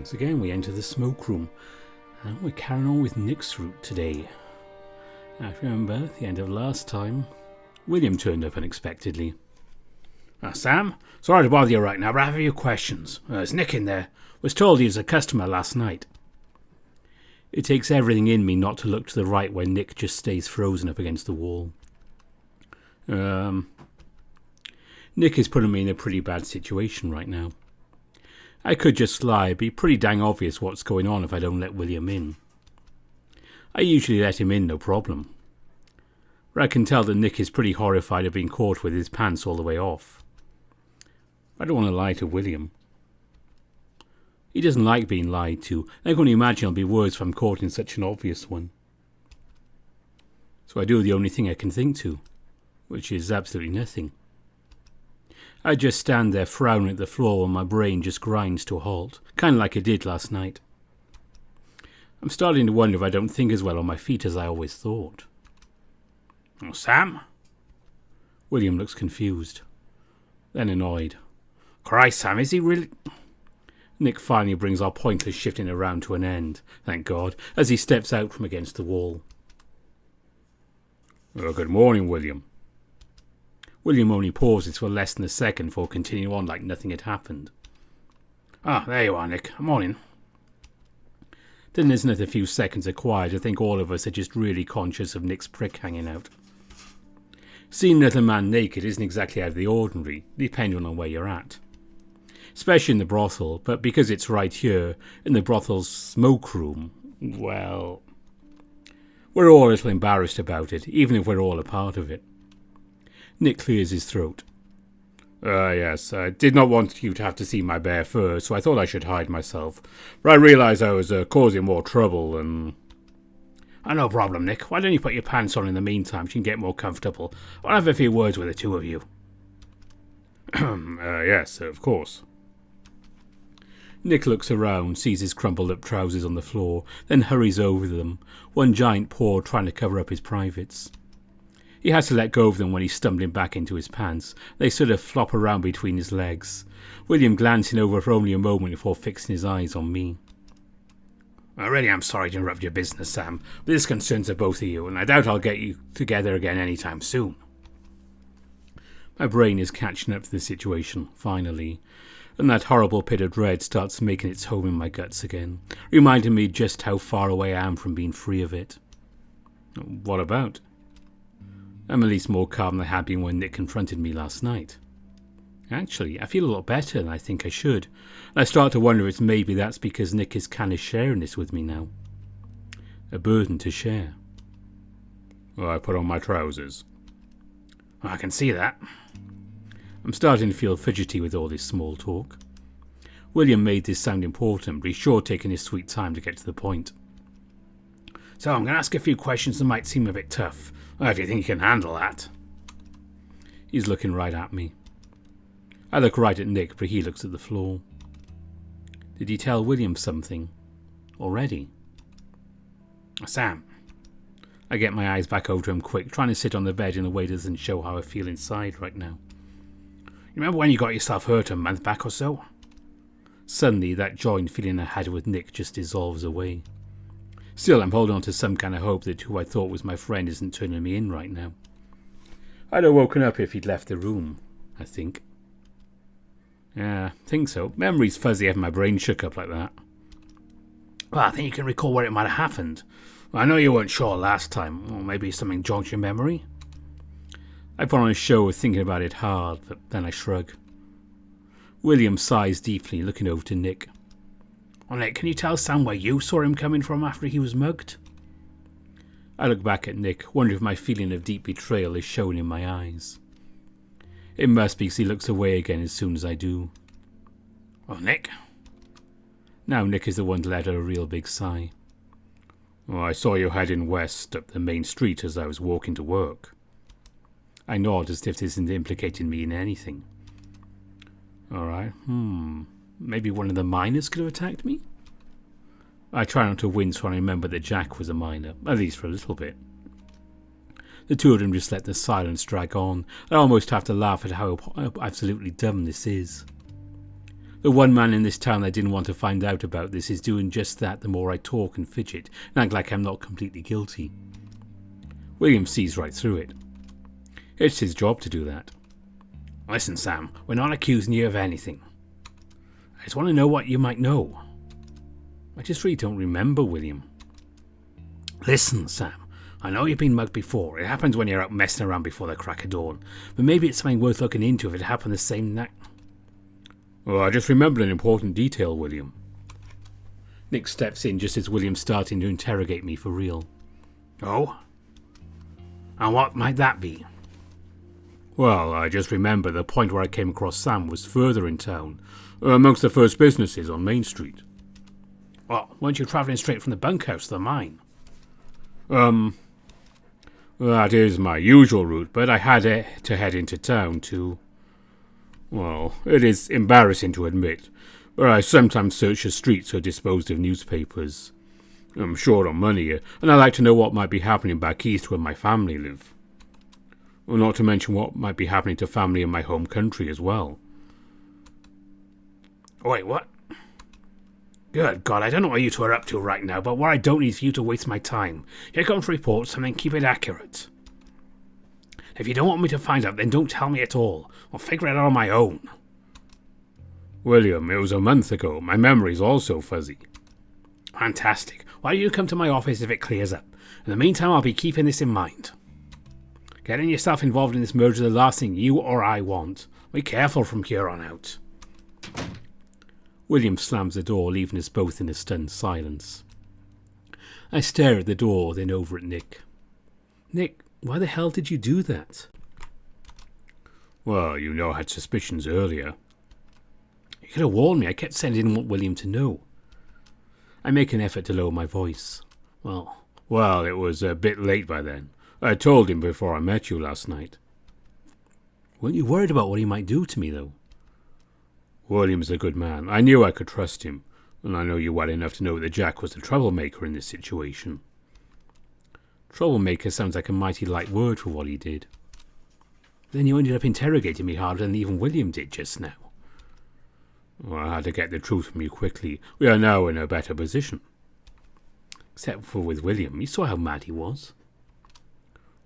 Once again, we enter the smoke room, and we're carrying on with Nick's route today. Now, if you remember, at the end of last time, William turned up unexpectedly. Sam, sorry to bother you right now, but I have a few questions. Is Nick in there? Was told he was a customer last night. It takes everything in me not to look to the right when Nick just stays frozen up against the wall. Nick is putting me in a pretty bad situation right now. I could just lie, it'd be pretty dang obvious what's going on if I don't let William in. I usually let him in, no problem. But I can tell that Nick is pretty horrified of being caught with his pants all the way off. I don't want to lie to William. He doesn't like being lied to. I can only imagine it'll be worse if I'm caught in such an obvious one. So I do the only thing I can think to, which is absolutely nothing. I just stand there frowning at the floor while my brain just grinds to a halt, kind of like it did last night. I'm starting to wonder if I don't think as well on my feet as I always thought. Sam? William looks confused, then annoyed. Christ, Sam, is he really... Nick finally brings our pointless shifting around to an end, thank God, as he steps out from against the wall. Good morning, William. William only pauses for less than a second before continuing on like nothing had happened. There you are, Nick. Morning. Then there's another few seconds of quiet. I think all of us are just really conscious of Nick's prick hanging out. Seeing another man naked isn't exactly out of the ordinary, depending on where you're at. Especially in the brothel, but because it's right here, in the brothel's smoke room, well... we're all a little embarrassed about it, even if we're all a part of it. Nick clears his throat. Yes, I did not want you to have to see my bare fur, so I thought I should hide myself. But I realised I was causing more trouble and... No problem, Nick. Why don't you put your pants on in the meantime so you can get more comfortable? I'll have a few words with the two of you. Yes, of course. Nick looks around, sees his crumpled up trousers on the floor, then hurries over them, one giant paw trying to cover up his privates. He has to let go of them when he's stumbling back into his pants. They sort of flop around between his legs. William glancing over for only a moment before fixing his eyes on me. Really, I'm sorry to interrupt your business, Sam, but this concerns the both of you, and I doubt I'll get you together again anytime soon. My brain is catching up to the situation, finally, and that horrible pit of dread starts making its home in my guts again, reminding me just how far away I am from being free of it. What about? I'm at least more calm than I had been when Nick confronted me last night. Actually, I feel a lot better than I think I should, and I start to wonder if maybe that's because Nick is kind of sharing this with me now. A burden to share. I put on my trousers. I can see that. I'm starting to feel fidgety with all this small talk. William made this sound important, but he's sure taking his sweet time to get to the point. So I'm going to ask a few questions that might seem a bit tough. If you think you can handle that. He's looking right at me. I look right at Nick, but he looks at the floor. Did he tell William something? Already? Sam. I get my eyes back over to him quick, trying to sit on the bed in a way that doesn't show how I feel inside right now. You remember when you got yourself hurt a month back or so? Suddenly, that joint feeling I had with Nick just dissolves away. Still, I'm holding on to some kind of hope that who I thought was my friend isn't turning me in right now. I'd have woken up if he'd left the room, I think. Yeah, I think so. Memory's fuzzy having my brain shook up like that. Well, I think you can recall where it might have happened. Well, I know you weren't sure last time, or maybe something jogs your memory. I put on a show of thinking about it hard, but then I shrug. William sighs deeply, looking over to Nick. Nick, can you tell Sam where you saw him coming from after he was mugged? I look back at Nick, wondering if my feeling of deep betrayal is showing in my eyes. It must be because he looks away again as soon as I do. Nick? Now Nick is the one to let out a real big sigh. I saw you heading west up the main street as I was walking to work. I nod as if this isn't implicating me in anything. Alright, maybe one of the miners could have attacked me? I try not to wince when I remember that Jack was a miner, at least for a little bit. The two of them just let the silence drag on. I almost have to laugh at how absolutely dumb this is. The one man in this town that didn't want to find out about this is doing just that the more I talk and fidget and act like I'm not completely guilty. William sees right through it. It's his job to do that. Listen, Sam, we're not accusing you of anything. I just want to know what you might know. I just really don't remember, William. Listen, Sam, I know you've been mugged before. It happens when you're out messing around before the crack of dawn. But maybe it's something worth looking into if it happened the same night. Well, I just remembered an important detail, William. Nick steps in just as William's starting to interrogate me for real. Oh? And what might that be? Well, I just remember the point where I came across Sam was further in town, amongst the first businesses on Main Street. Well, weren't you travelling straight from the bunkhouse to the mine? That is my usual route, but I had to head into town to... Well, it is embarrassing to admit, but I sometimes search the streets or disposed of newspapers. I'm short on money, and I like to know what might be happening back east where my family live. Well, not to mention what might be happening to family in my home country as well. Wait, what? Good God, I don't know what you two are up to right now, but what I don't need is for you to waste my time. You're going to report something, keep it accurate. If you don't want me to find out, then don't tell me at all. I'll figure it out on my own. William, it was a month ago. My memory's also fuzzy. Fantastic. Why don't you come to my office if it clears up? In the meantime, I'll be keeping this in mind. Getting yourself involved in this murder is the last thing you or I want. Be careful from here on out. William slams the door, leaving us both in a stunned silence. I stare at the door, then over at Nick. Nick, why the hell did you do that? Well, you know I had suspicions earlier. You could have warned me. I kept saying I didn't want William to know. I make an effort to lower my voice. Well, it was a bit late by then. I told him before I met you last night. Weren't you worried about what he might do to me, though? William's a good man. I knew I could trust him, and I know you well enough to know that Jack was the troublemaker in this situation. Troublemaker sounds like a mighty light word for what he did. Then you ended up interrogating me harder than even William did just now. Well, I had to get the truth from you quickly. We are now in a better position. Except for with William. You saw how mad he was.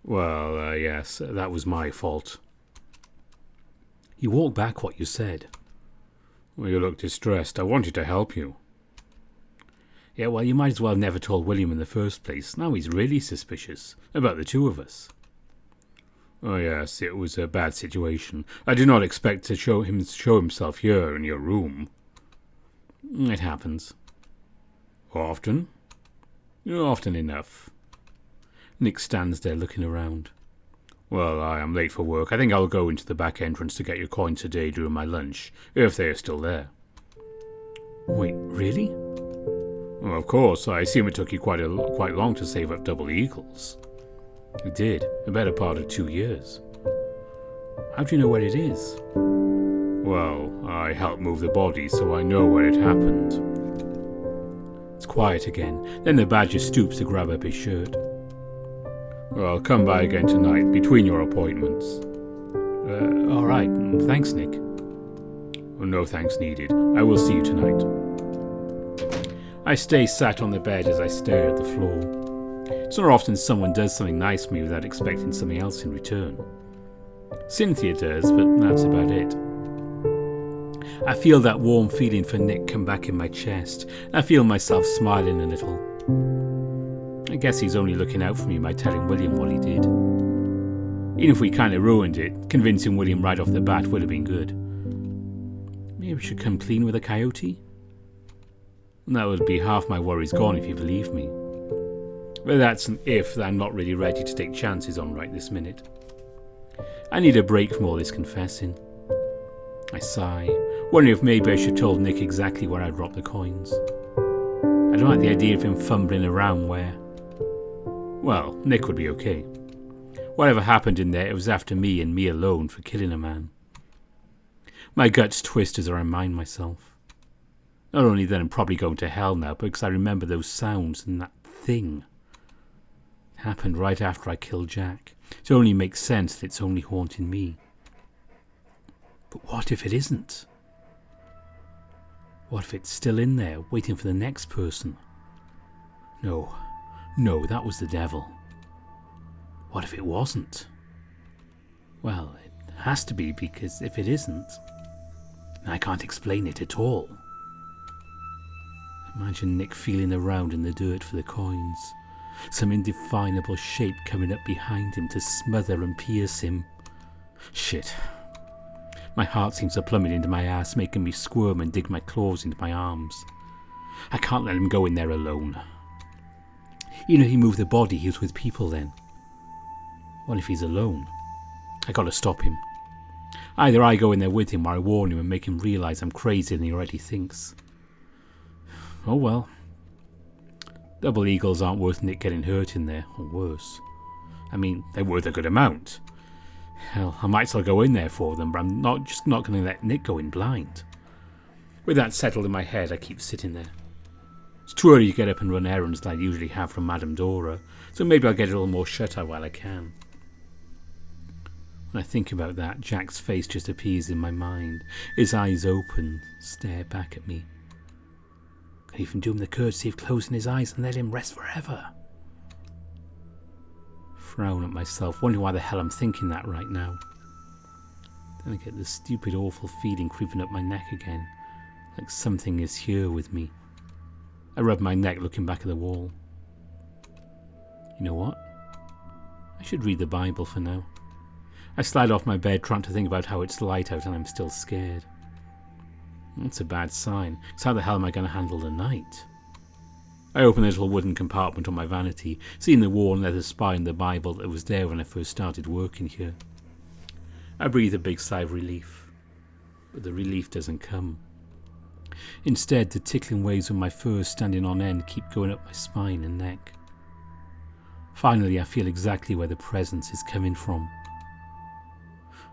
Well, yes, that was my fault. You walked back what you said. Well, you looked distressed. I wanted to help you. Yeah, well, you might as well have never told William in the first place. Now he's really suspicious about the two of us. Oh, yes, it was a bad situation. I did not expect to show himself here in your room. It happens. Often? Often enough. Nick stands there looking around. Well, I am late for work. I think I'll go into the back entrance to get your coins today during my lunch, if they are still there. Wait, really? Well, of course. I assume it took you quite long to save up double eagles. It did. A better part of 2 years. How do you know where it is? Well, I helped move the body, so I know where it happened. It's quiet again. Then the badger stoops to grab up his shirt. Well, come by again tonight, between your appointments. All right. Thanks, Nick. Well, no thanks needed. I will see you tonight. I stay sat on the bed as I stare at the floor. It's not often someone does something nice for me without expecting something else in return. Cynthia does, but that's about it. I feel that warm feeling for Nick come back in my chest. I feel myself smiling a little. I guess he's only looking out for me by telling William what he did. Even if we kind of ruined it, convincing William right off the bat would have been good. Maybe we should come clean with a coyote? And that would be half my worries gone if you believe me. But that's an if that I'm not really ready to take chances on right this minute. I need a break from all this confessing. I sigh, wondering if maybe I should told Nick exactly where I dropped the coins. I don't like the idea of him fumbling around where... Well, Nick would be okay. Whatever happened in there, it was after me and me alone for killing a man. My guts twist as I remind myself. Not only that I'm probably going to hell now, but because I remember those sounds and that thing. It happened right after I killed Jack. It only makes sense that it's only haunting me. But what if it isn't? What if it's still in there, waiting for the next person? No, that was the devil. What if it wasn't? Well, it has to be, because if it isn't, I can't explain it at all. Imagine Nick feeling around in the dirt for the coins. Some indefinable shape coming up behind him to smother and pierce him. Shit. My heart seems to plummet into my ass, making me squirm and dig my claws into my arms. I can't let him go in there alone. Even if he moved the body, he was with people then. What if he's alone? I gotta stop him. Either I go in there with him or I warn him and make him realise I'm crazier than he already thinks. Oh well. Double eagles aren't worth Nick getting hurt in there, or worse. I mean, they're worth a good amount. Hell, I might as well go in there for them, but I'm not going to let Nick go in blind. With that settled in my head, I keep sitting there. It's too early to get up and run errands that I usually have from Madame Dora, so maybe I'll get a little more shut-eye while I can. When I think about that, Jack's face just appears in my mind. His eyes open, stare back at me. Could even do him the courtesy of closing his eyes and let him rest forever. Frown at myself, wondering why the hell I'm thinking that right now. Then I get this stupid, awful feeling creeping up my neck again, like something is here with me. I rub my neck, looking back at the wall. You know what? I should read the Bible for now. I slide off my bed, trying to think about how it's light out and I'm still scared. That's a bad sign, because how the hell am I going to handle the night? I open the little wooden compartment on my vanity, seeing the worn leather spine of the Bible that was there when I first started working here. I breathe a big sigh of relief, but the relief doesn't come. Instead, the tickling waves of my fur standing on end keep going up my spine and neck. Finally, I feel exactly where the presence is coming from.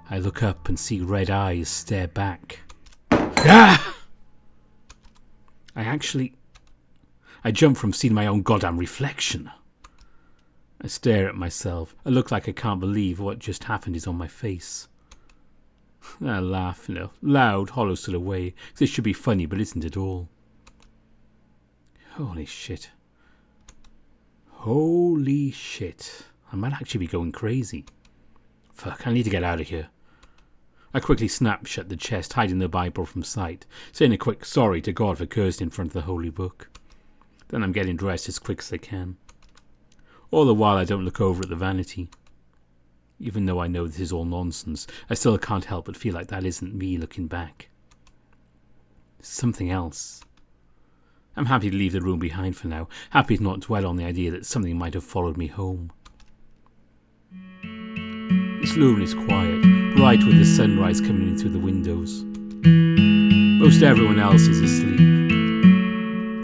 I look up and see red eyes stare back. Ah! I jump from seeing my own goddamn reflection. I stare at myself. I look like I can't believe what just happened is on my face. I laugh in a loud, hollow sort of way, because it should be funny, but isn't at all. Holy shit. Holy shit. I might actually be going crazy. Fuck, I need to get out of here. I quickly snap shut the chest, hiding the Bible from sight, saying a quick sorry to God for cursing in front of the holy book. Then I'm getting dressed as quick as I can. All the while I don't look over at the vanity. Even though I know this is all nonsense, I still can't help but feel like that isn't me looking back. It's something else. I'm happy to leave the room behind for now, happy to not dwell on the idea that something might have followed me home. This room is quiet, bright with the sunrise coming in through the windows. Most everyone else is asleep.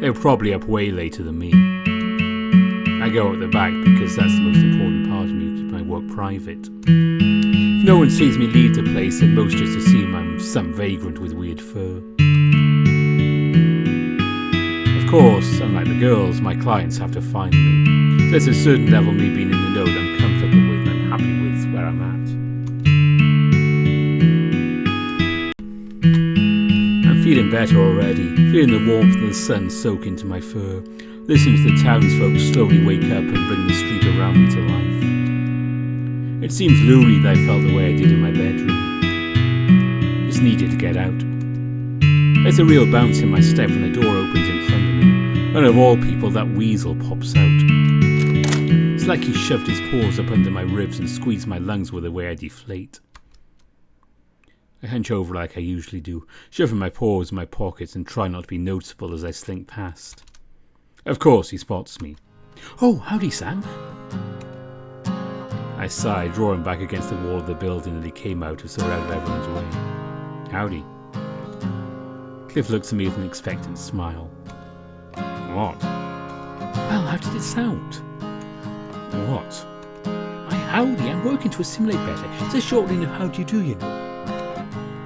They were probably up way later than me. I go at the back because that's the most important part of me, to keep my work private. If no one sees me leave the place, then most just assume I'm some vagrant with weird fur. Of course, unlike the girls, my clients have to find me. There's a certain level of me being in the know that I'm comfortable with and I'm happy with where I'm at. I'm feeling better already, feeling the warmth of the sun soak into my fur, listening to the townsfolk slowly wake up and bring the street around me to life. It seems loony that I felt the way I did in my bedroom. Just needed to get out. There's a real bounce in my step when the door opens in front of me, and of all people that weasel pops out. It's like he shoved his paws up under my ribs and squeezed my lungs with the way I deflate. I hunch over like I usually do, shoving my paws in my pockets and try not to be noticeable as I slink past. Of course he spots me. "Oh, howdy, Sam." I sigh, drawing back against the wall of the building that he came out of so out of everyone's way. "Howdy." Cliff looks at me with an expectant smile. "What?" "Well, how did it sound?" "What?" "My howdy, I'm working to assimilate better. It's a shortening of how do you do, you know."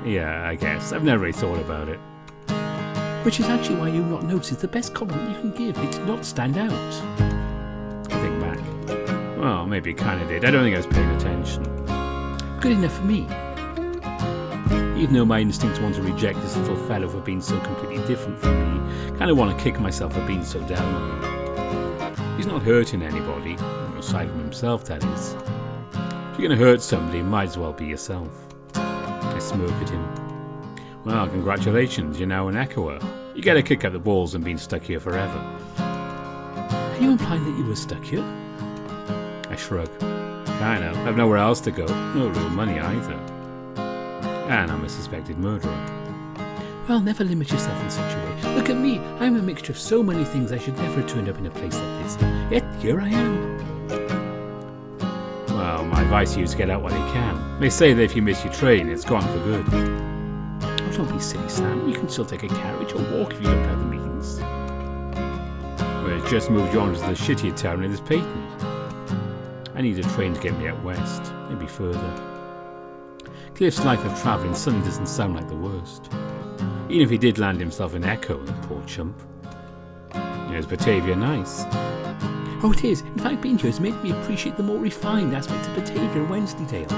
"Yeah, I guess. I've never really thought about it." "Which is actually why you've not noticed the best compliment you can give. It's not stand out." I think back. Well, maybe it kind of did. I don't think I was paying attention. "Good enough for me." Even though my instincts want to reject this little fellow for being so completely different from me, kind of want to kick myself for being so down on him. He's not hurting anybody, aside from himself, that is. If you're going to hurt somebody, might as well be yourself. I smirk at him. Well, congratulations, you're now an echoer. You get a kick up the balls and being stuck here forever. Are you implying that you were stuck here? I shrug. Kinda. I've nowhere else to go. No real money either. And I'm a suspected murderer. Well, never limit yourself in such a way. Look at me. I'm a mixture of so many things I should never have turned up in a place like this. Yet here I am. Well, my advice to you is to get out while you can. They say that if you miss your train, it's gone for good. Oh, don't be silly, Sam. You can still take a carriage or walk if you don't have the means. Well, it's just moved you on to the shittier town in this Peyton. I need a train to get me out west, maybe further. Cliff's life of travelling suddenly doesn't sound like the worst. Even if he did land himself in Echo, the poor chump. Is Batavia nice? Oh, it is. In fact, being here has made me appreciate the more refined aspects of Batavia and Wensleydale.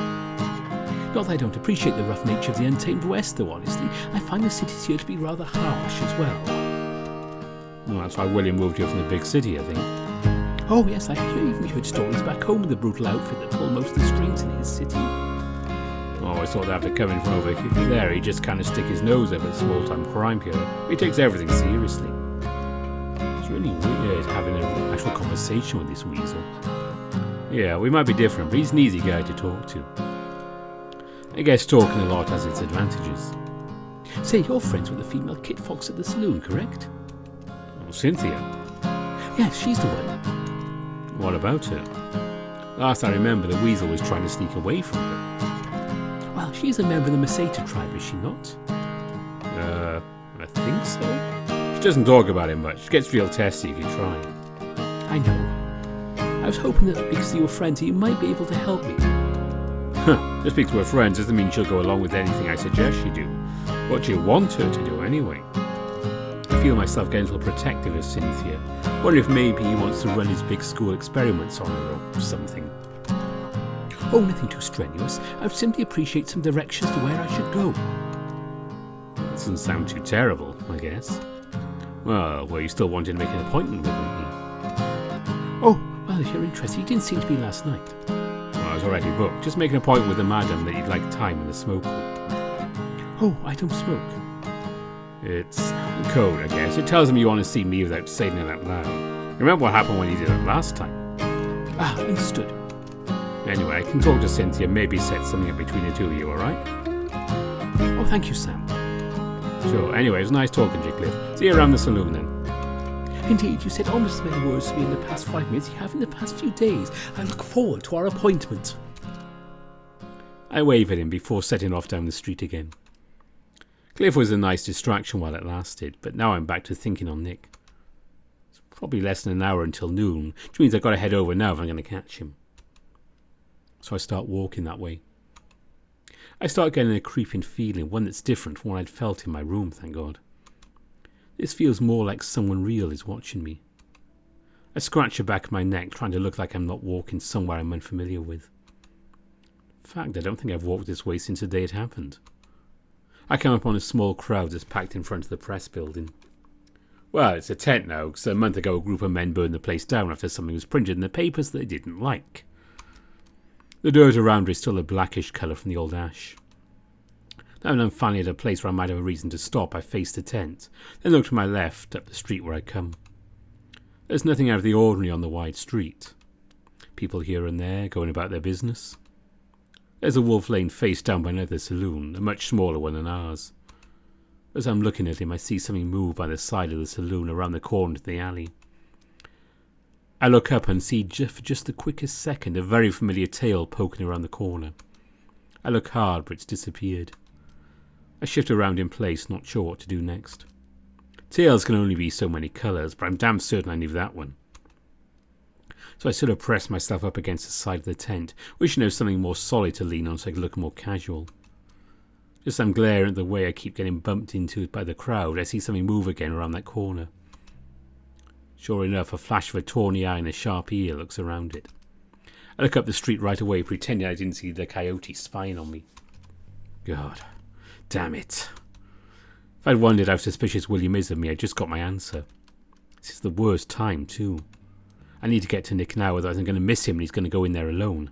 Not that I don't appreciate the rough nature of the untamed West, though, honestly. I find the cities here to be rather harsh as well. Well, that's why William moved here from the big city, I think. Oh, yes, I even heard stories back home of the brutal outfit that pulled most of the strings in his city. I always thought that after coming from over there, he'd just kind of stick his nose up at small-time crime here. He takes everything seriously. It's really weird having an actual conversation with this weasel. Yeah, we might be different, but he's an easy guy to talk to. I guess talking a lot has its advantages. Say, you're friends with the female Kit Fox at the saloon, correct? Oh, Cynthia? Yes, she's the one. What about her? Last I remember, the weasel was trying to sneak away from her. Well, she's a member of the Maseta tribe, is she not? I think so. She doesn't talk about it much. She gets real testy if you try. I know. I was hoping that because you were friends, you might be able to help me. Just because we're friends doesn't mean she'll go along with anything I suggest she do. What you want her to do, anyway. I feel myself getting a little protective of Cynthia. Wonder if maybe he wants to run his big school experiments on her or something. Oh, nothing too strenuous. I would simply appreciate some directions to where I should go. That doesn't sound too terrible, I guess. Well, you still wanted to make an appointment with me? Oh, well, if you're interested, you didn't seem to be last night. Well, I was already booked. Just make an appointment with the madam that you'd like time in the smoke room. Oh, I don't smoke. It's code, I guess. It tells them you want to see me without saying it out loud. Remember what happened when you did it last time? Ah, understood. Anyway, I can talk to Cynthia, maybe set something up between the two of you, alright? Oh, thank you, Sam. Sure. Anyway, it was nice talking to you, Cliff. See you around the saloon then. Indeed, you said almost as many words to me in the past 5 minutes you have in the past few days. I look forward to our appointment. I wave at him before setting off down the street again. Cliff was a nice distraction while it lasted, but now I'm back to thinking on Nick. It's probably less than an hour until noon, which means I've got to head over now if I'm going to catch him. So I start walking that way. I start getting a creeping feeling, one that's different from what I'd felt in my room, thank God. This feels more like someone real is watching me. I scratch the back of my neck, trying to look like I'm not walking somewhere I'm unfamiliar with. In fact, I don't think I've walked this way since the day it happened. I come upon a small crowd that's packed in front of the press building. Well, it's a tent now, because a month ago a group of men burned the place down after something was printed in the papers that they didn't like. The dirt around her is still a blackish colour from the old ash. Now I'm finally at a place where I might have a reason to stop, I face the tent, then look to my left, up the street where I come. There's nothing out of the ordinary on the wide street. People here and there, going about their business. There's a Wolf Lane face down by another saloon, a much smaller one than ours. As I'm looking at him, I see something move by the side of the saloon around the corner to the alley. I look up and see for just the quickest second a very familiar tail poking around the corner. I look hard, but it's disappeared. I shift around in place, not sure what to do next. Tails can only be so many colours, but I'm damn certain I knew that one. So I sort of press myself up against the side of the tent, wishing there was something more solid to lean on so I could look more casual. Just I'm glaring at the way I keep getting bumped into by the crowd, I see something move again around that corner. Sure enough, a flash of a tawny eye and a sharp ear looks around it. I look up the street right away, pretending I didn't see the coyote spying on me. God, Damn it. If I'd wondered how suspicious William is of me, I'd just got my answer. This is the worst time, too. I need to get to Nick now, otherwise I'm going to miss him and he's going to go in there alone.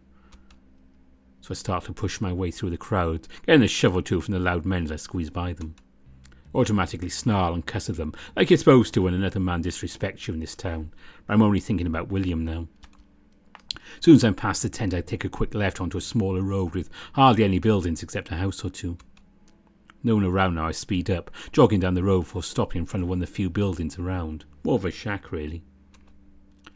So I start to push my way through the crowd, getting a shove or two from the loud men as I squeeze by them. Automatically snarl and cuss at them, like you're supposed to when another man disrespects you in this town. But I'm only thinking about William now. As soon as I'm past the tent, I take a quick left onto a smaller road with hardly any buildings except a house or two. No one around now, I speed up, jogging down the road before stopping in front of one of the few buildings around. More of a shack, really.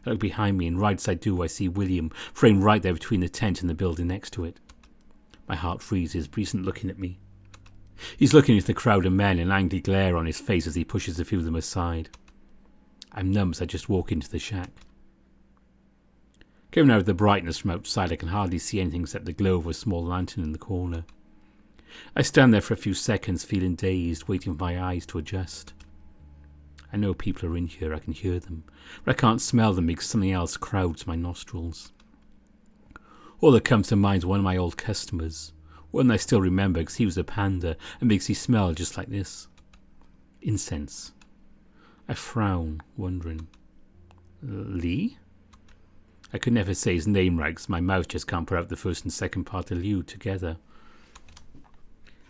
I look behind me, and right as I do, I see William, framed right there between the tent and the building next to it. My heart freezes, but he isn't looking at me. He's looking at the crowd of men, an angry glare on his face as he pushes a few of them aside. I'm numb as I just walk into the shack. Coming out of the brightness from outside, I can hardly see anything except the glow of a small lantern in the corner. I stand there for a few seconds, feeling dazed, waiting for my eyes to adjust. I know people are in here, I can hear them, but I can't smell them because something else crowds my nostrils. All that comes to mind is one of my old customers, one I still remember because he was a panda and because he smelled just like this. Incense. I frown, wondering. Lee? I could never say his name right because my mouth just can't put out the first and second part of Liu together.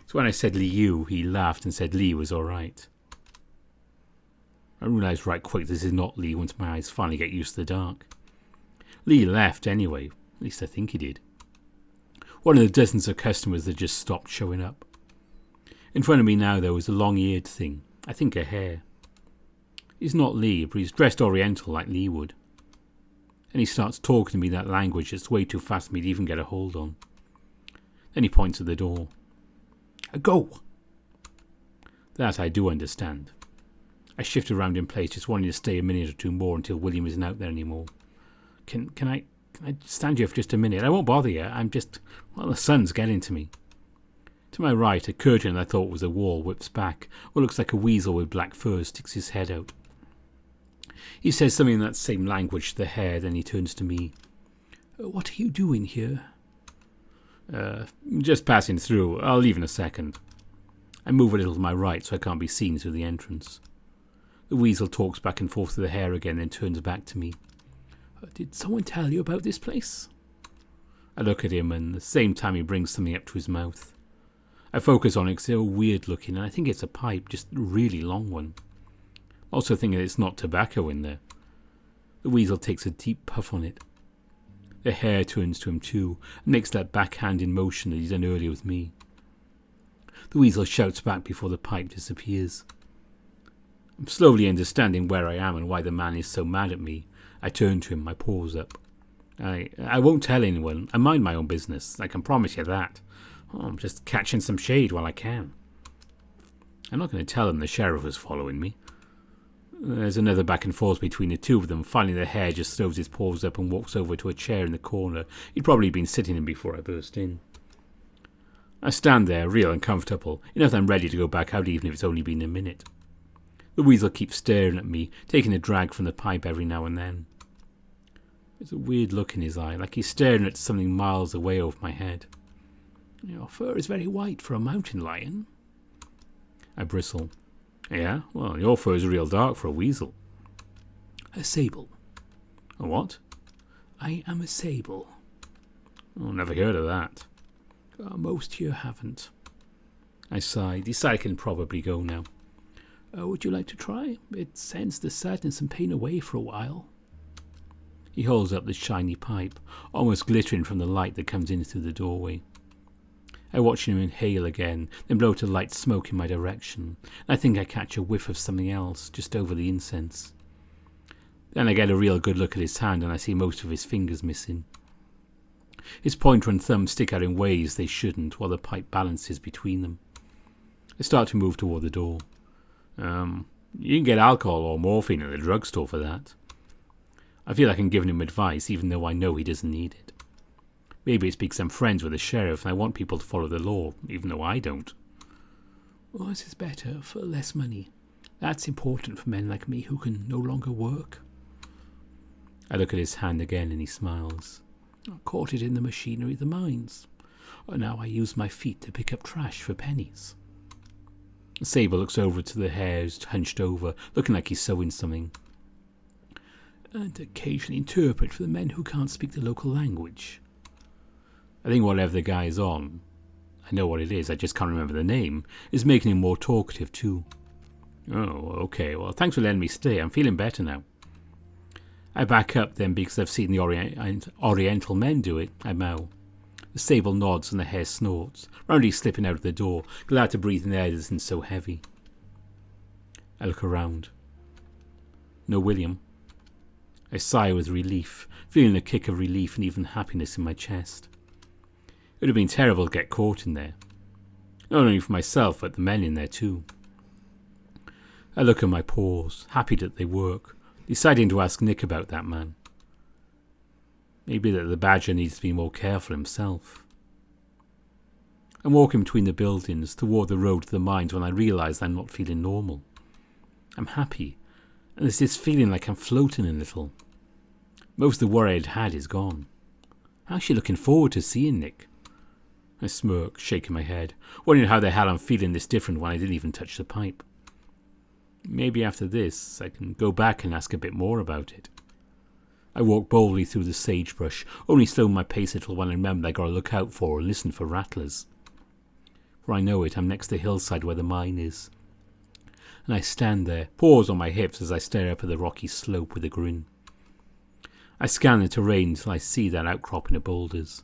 So when I said Liu, he laughed and said Lee was alright. I realised right quick this is not Lee once my eyes finally get used to the dark. Lee left anyway, at least I think he did. One of the dozens of customers that just stopped showing up. In front of me now there was a long-eared thing, I think a hare. He's not Lee, but he's dressed oriental like Lee would. And he starts talking to me that language that's way too fast for me to even get a hold on. Then he points at the door. Go! That I do understand. I shift around in place, just wanting to stay a minute or two more until William isn't out there anymore. Can I stand here for just a minute? I won't bother you. I'm just... Well, the sun's getting to me. To my right, a curtain I thought was a wall whips back. What looks like a weasel with black fur sticks his head out. He says something in that same language to the hare, then he turns to me. What are you doing here? Just passing through. I'll leave in a second. I move a little to my right so I can't be seen through the entrance. The weasel talks back and forth to the hare again, then turns back to me. Did someone tell you about this place? I look at him, and at the same time he brings something up to his mouth. I focus on it because they're weird looking, and I think it's a pipe, just a really long one. Also thinking it's not tobacco in there. The weasel takes a deep puff on it. The hare turns to him too, and makes that backhand motion that he's done earlier with me. The weasel shouts back before the pipe disappears. I'm slowly understanding where I am and why the man is so mad at me. I turn to him, my paws up. I won't tell anyone. I mind my own business. I can promise you that. I'm just catching some shade while I can. I'm not going to tell them the sheriff was following me. There's another back and forth between the two of them. Finally the hare just throws his paws up and walks over to a chair in the corner he'd probably been sitting in before I burst in. I stand there, real uncomfortable, enough that I'm ready to go back out even if it's only been a minute. The weasel keeps staring at me, taking a drag from the pipe every now and then. There's a weird look in his eye, like he's staring at something miles away over my head. Your fur is very white for a mountain lion. I bristle. Yeah, well, your fur is real dark for a weasel. A sable. A what? I am a sable. Oh, never heard of that. Most here haven't. I sigh, decide I can probably go now. Would you like to try? It sends the sadness and pain away for a while. He holds up the shiny pipe, almost glittering from the light that comes in through the doorway. I watch him inhale again, then blow to light smoke in my direction. I think I catch a whiff of something else, just over the incense. Then I get a real good look at his hand and I see most of his fingers missing. His pointer and thumb stick out in ways they shouldn't, while the pipe balances between them. I start to move toward the door. You can get alcohol or morphine at the drugstore for that. I feel like I'm giving him advice, even though I know he doesn't need it. Maybe it's because I'm friends with the sheriff and I want people to follow the law, even though I don't. This is better for less money. That's important for men like me who can no longer work. I look at his hand again and he smiles. I caught it in the machinery of the mines. Now I use my feet to pick up trash for pennies. Sable looks over to the hares hunched over, looking like he's sewing something. And occasionally interpret for the men who can't speak the local language. I think whatever the guy's on, I know what it is, I just can't remember the name, is making him more talkative too. Oh, okay, well thanks for letting me stay, I'm feeling better now. I back up then because I've seen the Oriental men do it, I mow. The Sable nods and the hare snorts, roundly slipping out of the door, glad to breathe in air that isn't so heavy. I look around. No William. I sigh with relief, feeling a kick of relief and even happiness in my chest. It would have been terrible to get caught in there. Not only for myself, but the men in there too. I look at my paws, happy that they work, deciding to ask Nick about that man. Maybe that the badger needs to be more careful himself. I'm walking between the buildings toward the road to the mines when I realise I'm not feeling normal. I'm happy, and there's this feeling like I'm floating a little. Most of the worry I'd had is gone. I'm actually looking forward to seeing Nick. I smirk, shaking my head, wondering how the hell I'm feeling this different when I didn't even touch the pipe. Maybe after this, I can go back and ask a bit more about it. I walk boldly through the sagebrush, only slowing my pace a little when I remember I gotta look out for and listen for rattlers. For I know it, I'm next to the hillside where the mine is. And I stand there, paws on my hips as I stare up at the rocky slope with a grin. I scan the terrain until I see that outcropping of boulders.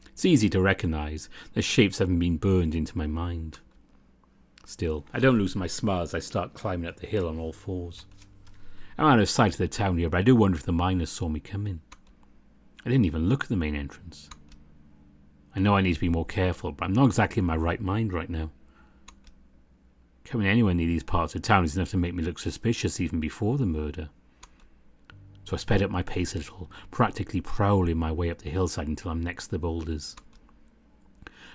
It's easy to recognise, their shapes haven't been burned into my mind. Still, I don't lose my smile as I start climbing up the hill on all fours. I'm out of sight of the town here, but I do wonder if the miners saw me come in. I didn't even look at the main entrance. I know I need to be more careful, but I'm not exactly in my right mind right now. Coming anywhere near these parts of town is enough to make me look suspicious even before the murder. So I sped up my pace a little, practically prowling my way up the hillside until I'm next to the boulders.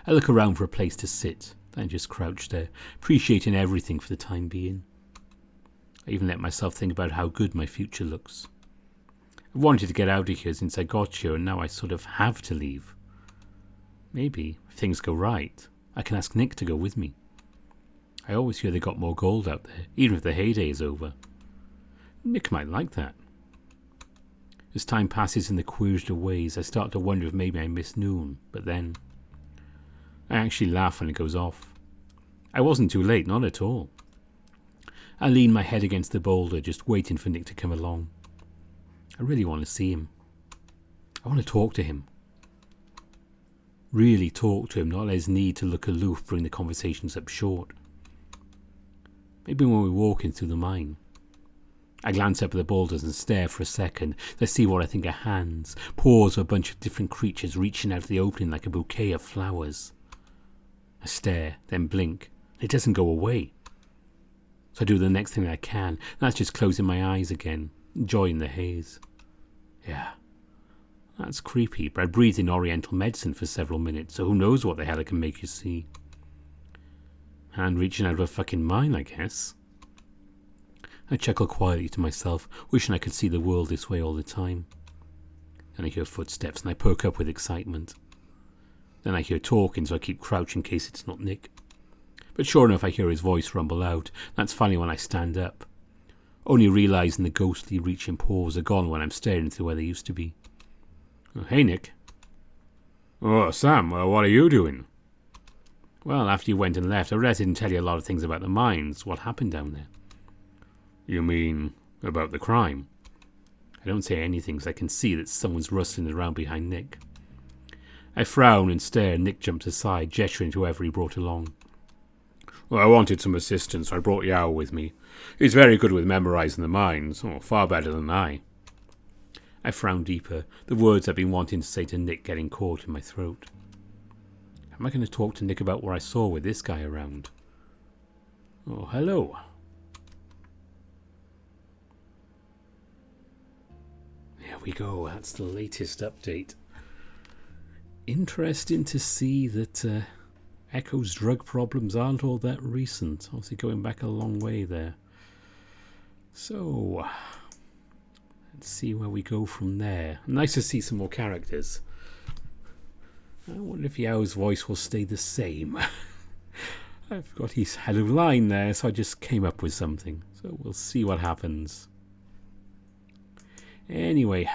I look around for a place to sit, then just crouch there, appreciating everything for the time being. I even let myself think about how good my future looks. I wanted to get out of here since I got here, and now I sort of have to leave. Maybe, if things go right, I can ask Nick to go with me. I always hear they got more gold out there, even if the heyday is over. Nick might like that. As time passes in the queerest of ways, I start to wonder if maybe I miss noon, but then I actually laugh when it goes off. I wasn't too late, not at all. I lean my head against the boulder, just waiting for Nick to come along. I really want to see him. I want to talk to him. Really talk to him, not let his need to look aloof bring the conversations up short. Maybe when we're walking through the mine. I glance up at the boulders and stare for a second. I see what I think are hands, paws of a bunch of different creatures reaching out of the opening like a bouquet of flowers. I stare, then blink. It doesn't go away. So I do the next thing I can, and that's just closing my eyes again, enjoying the haze. Yeah, that's creepy, but I breathed in Oriental medicine for several minutes, so who knows what the hell it can make you see. Hand reaching out of a fucking mine, I guess. I chuckle quietly to myself, wishing I could see the world this way all the time. Then I hear footsteps, and I perk up with excitement. Then I hear talking, so I keep crouched in case it's not Nick. But sure enough, I hear his voice rumble out. That's finally when I stand up, only realising the ghostly reaching paws are gone when I'm staring into where they used to be. Oh, hey, Nick. Oh, Sam, what are you doing? Well, after you went and left, I realized I didn't tell you a lot of things about the mines, what happened down there. You mean about the crime? I don't say anything because I can see that someone's rustling around behind Nick. I frown and stare, and Nick jumps aside, gesturing to whoever he brought along. Well, I wanted some assistance, so I brought Yao with me. He's very good with memorising the mines, far better than I. I frown deeper, the words I've been wanting to say to Nick getting caught in my throat. How am I going to talk to Nick about what I saw with this guy around? Oh, hello. There we go, that's the latest update. Interesting to see that Echo's drug problems aren't all that recent. Obviously going back a long way there. So, let's see where we go from there. Nice to see some more characters. I wonder if Yao's voice will stay the same. I forgot he's had a line there, so I just came up with something. So we'll see what happens. Anyway,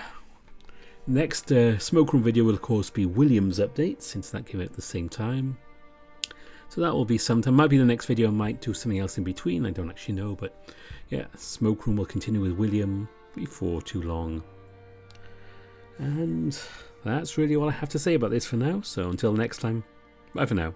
next Smoke Room video will of course be William's update, since that came out at the same time. So that will be sometime. Might be the next video. I might do something else in between. I don't actually know, but yeah, Smoke Room will continue with William before too long. And that's really all I have to say about this for now. So until next time, bye for now.